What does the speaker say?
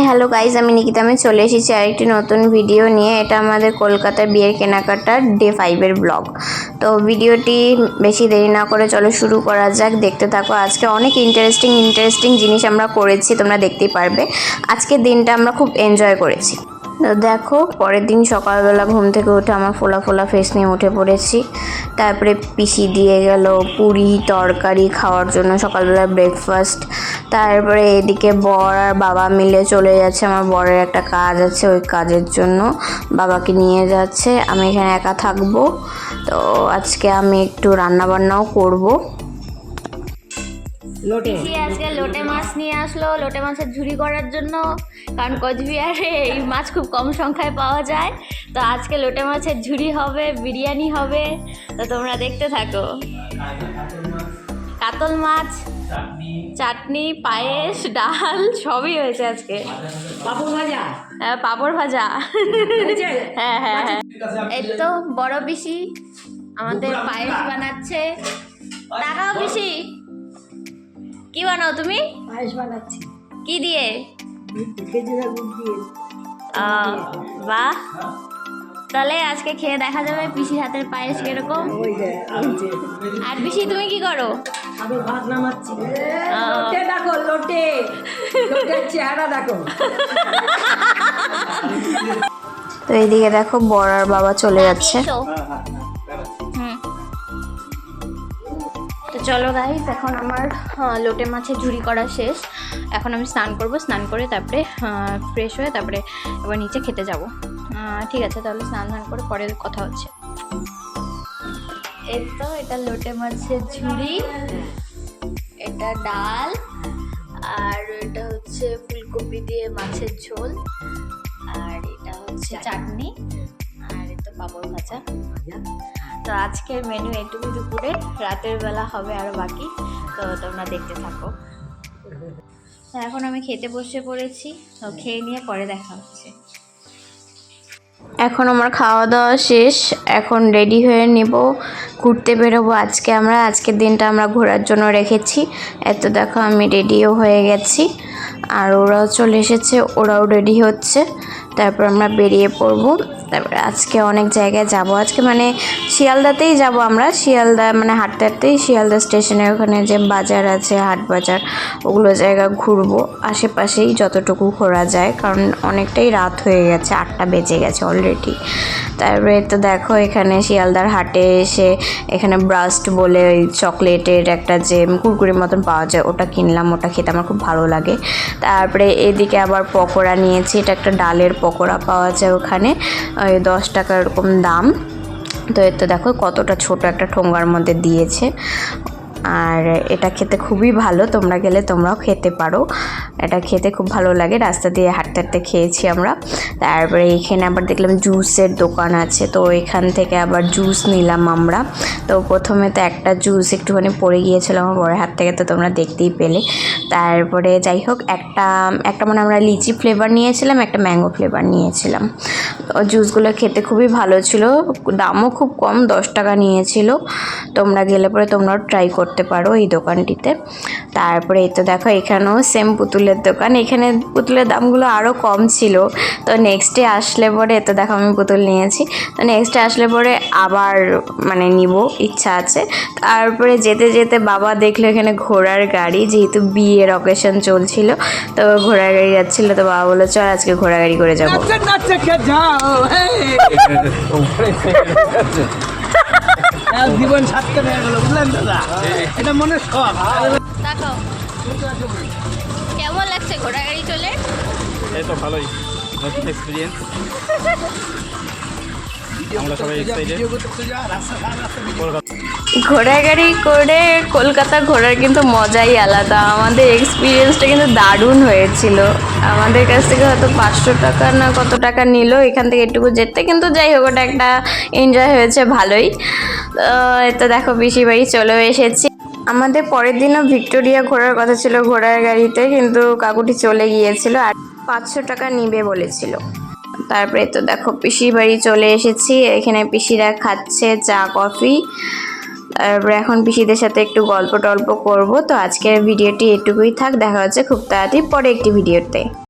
Hello guys, আমি নিকিতা। আমি চলে এসেছি আরেকটি নতুন ভিডিও নিয়ে। এটা আমাদের কলকাতার বিয়ের কেনাকাটার ডে 5-এর ব্লগ। তো ভিডিওটি বেশি দেরি না করে চলো শুরু করা যাক, দেখতে থাকো। আজকে অনেক ইন্টারেস্টিং জিনিস আমরা করেছি, তোমরা দেখতেই পারবে। আজকের দিনটা আমরা খুব এনজয় করেছি। তো দেখো, পরের দিন সকালবেলা ঘুম থেকে উঠে আমার ফোলা ফোলা ফেস নিয়ে উঠে পড়েছি। তারপরে পিসি দিয়ে গেল পুরি তরকারি খাওয়ার জন্য, সকালবেলা ব্রেকফাস্ট। তারপরে এদিকে বর আর বাবা মিলে চলে যাচ্ছে, আমার বরের একটা কাজ আছে, ওই কাজের জন্য বাবাকে নিয়ে যাচ্ছে। আমি এখানে একা থাকবো। তো আজকে আমি একটু রান্নাবান্নাও করবো। পিসি আজকে লোটে মাছ নিয়ে আসলো, লোটে মাছের ঝুড়ি করার জন্য। কারণ কোচবিহারে এই মাছ খুব কম সংখ্যায় পাওয়া যায়। তো আজকে লোটে মাছের ঝুড়ি হবে, বিরিয়ানি হবে। তো তোমরা দেখতে থাকো। কাতল মাছ, চাটনি, পায়েস, ডাল সবই হয়েছে আজকে। পাপড় ভাজা। হ্যাঁ, পাঁপড় ভাজা। হ্যাঁ হ্যাঁ হ্যাঁ। এই তো বড় পিসি আমাদের পায়েস বানাচ্ছে। তাকাও পিসি, কি বানাও তুমি? পায়েস বানাচ্ছি। কি দিয়ে? খেজুরের গুড় দিয়ে। বাহ, তাহলে আজকে খেয়ে দেখা যাবে পিসির হাতের পায়েস কিরকম। ওই যে আনছে। আর পিসি তুমি কি করো? আমি ভাত নামাচ্ছি। লোটে দেখো, লোটে লোটের চেহারা দেখো। তো এইদিকে দেখো, বর আর বাবা চলে যাচ্ছে। তো চলো গাইস, এখন আমার লোটে মাছের ঝুড়ি করা শেষ। এখন আমি স্নান করব, স্নান করে তারপরে ফ্রেশ হয়ে তারপরে এবার নিচে খেতে যাব। ঠিক আছে, তাহলে স্নান করে পরে কথা হচ্ছে। এই তো, এটা লোটে মাছের ঝুড়ি, এটা ডাল, আর এটা হচ্ছে ফুলকপি দিয়ে মাছের ঝোল, আর এটা হচ্ছে চাটনি, আর এটা পাঁপড় ভাজা। তো আজকের মেনু এটুকু, দুপুরে রাতের বেলা হবে আরও বাকি। তো তোমরা দেখতে থাকো। এখন আমি খেতে বসে পড়েছি, তো খেয়ে নিয়ে পরে দেখা হচ্ছে। এখন আমার খাওয়া দাওয়া শেষ, এখন রেডি হয়ে নেব, ঘুরতে বেরোবো। আজকের দিনটা আমরা ঘোরার জন্য রেখেছি। এত দেখো, আমি রেডিও হয়ে গেছি, আর ওরাও চলে এসেছে, ওরাও রেডি হচ্ছে। তারপর আমরা বেরিয়ে পড়বো। তারপরে আজকে অনেক জায়গায় যাব। আজকে মানে শিয়ালদাতেই যাব আমরা। শিয়ালদা মানে হাঁটতে হাঁটতেই শিয়ালদা স্টেশনের ওখানে যে বাজার আছে, হাট বাজার, ওগুলো জায়গা ঘুরবো। আশেপাশেই যতটুকু ঘোরা যায়, কারণ অনেকটাই রাত হয়ে গেছে, 8টা বেজে গেছে অলরেডি। তারপরে তো দেখো, এখানে শিয়ালদার হাটে এসে এখানে ব্রাস্ট বলে ওই চকলেটের একটা যে কুরকুরির মতন পাওয়া যায়, ওটা কিনলাম। ওটা খেতে আমার খুব ভালো লাগে। তারপরে এদিকে আবার পকোড়া নিয়েছি। এটা একটা ডালের পকোড়া পাওয়া যায় ওখানে, ওই 10 টাকা এরকম দাম। তো এতে দেখো কতটা ছোট একটা ঠোঙ্গার মধ্যে দিয়েছে, আর এটা খেতে খুবই ভালো। তোমরা গেলে তোমরাও খেতে পারো, এটা খেতে খুব ভালো লাগে। রাস্তা দিয়ে হাঁটতে হাঁটতে খেয়েছি আমরা। তারপরে এখানে আবার দেখলাম জুসের দোকান আছে, তো এখান থেকে আবার জুস নিলাম আমরা। তো প্রথমে তো একটা জুস একটুখানি পড়ে গিয়েছিল আমার বড়ের হাত থেকে, তো তোমরা দেখতেই পেলে। তারপরে যাই হোক, একটা মানে আমরা লিচি ফ্লেভার নিয়েছিলাম, একটা ম্যাঙ্গো ফ্লেভার নিয়েছিলাম। জুসগুলো খেতে খুবই ভালো ছিল, দামও খুব কম, 10 টাকা নিয়েছিল। তোমরা গেলে পরে তোমরাও ট্রাই করতে পারো এই দোকানটিতে। তারপরে এই তো দেখো, এখানেও সেম পুতুলের দোকান। এখানে পুতুলের দামগুলো আরও কম ছিল। তো নেক্সটে আসলে পরে, তো দেখো আমি পুতুল নিয়েছি। তো নেক্সটে আসলে পরে আবার মানে নিব, ইচ্ছা আছে। তারপরে যেতে যেতে বাবা দেখলো এখানে ঘোড়ার গাড়ি, যেহেতু বিয়ের অকেশন চলছিল, তো ঘোড়ার গাড়ি যাচ্ছিলো। তো বাবা বললো, চল আজকে ঘোড়া গাড়ি করে যাবো। জীবন সার্থক হয়ে গেল, বুঝলেন দাদা? এটা মনে শখ। দেখো কেমন লাগছে ঘোড়া গাড়ি চলে? এই তো ভালোই, নতুন এক্সপিরিয়েন্স। আমরা সবাই এক্সাইটেড। ঘোড়া গাড়ি করে কলকাতা ঘোরার কিন্তু মজাই আলাদা। আমাদের এক্সপিরিয়েন্সটা কিন্তু দারুণ হয়েছিল। আমাদের কাছ থেকে হয়তো 500 টাকা না কত টাকা নিল এখান থেকে এটুকু যেতে, কিন্তু যাই হোক, ওটা একটা এনজয় হয়েছে ভালোই। তো দেখো, পিসি বাড়ি চলেও এসেছি। আমাদের পরের দিনও ভিক্টোরিয়া ঘোরার কথা ছিল ঘোড়ার গাড়িতে, কিন্তু কাকুটি চলে গিয়েছিল আর 500 টাকা নিবে বলেছিল। তারপরে তো দেখো, পিসির বাড়ি চলে এসেছি। এখানে পিসিরা খাচ্ছে চা কফি। তারপরে এখন পিসিদের সাথে একটু গল্প টল্প করবো। তো আজকের ভিডিওটি এটুকুই থাক, দেখা হচ্ছে খুব তাড়াতাড়ি পরে একটি ভিডিওতে।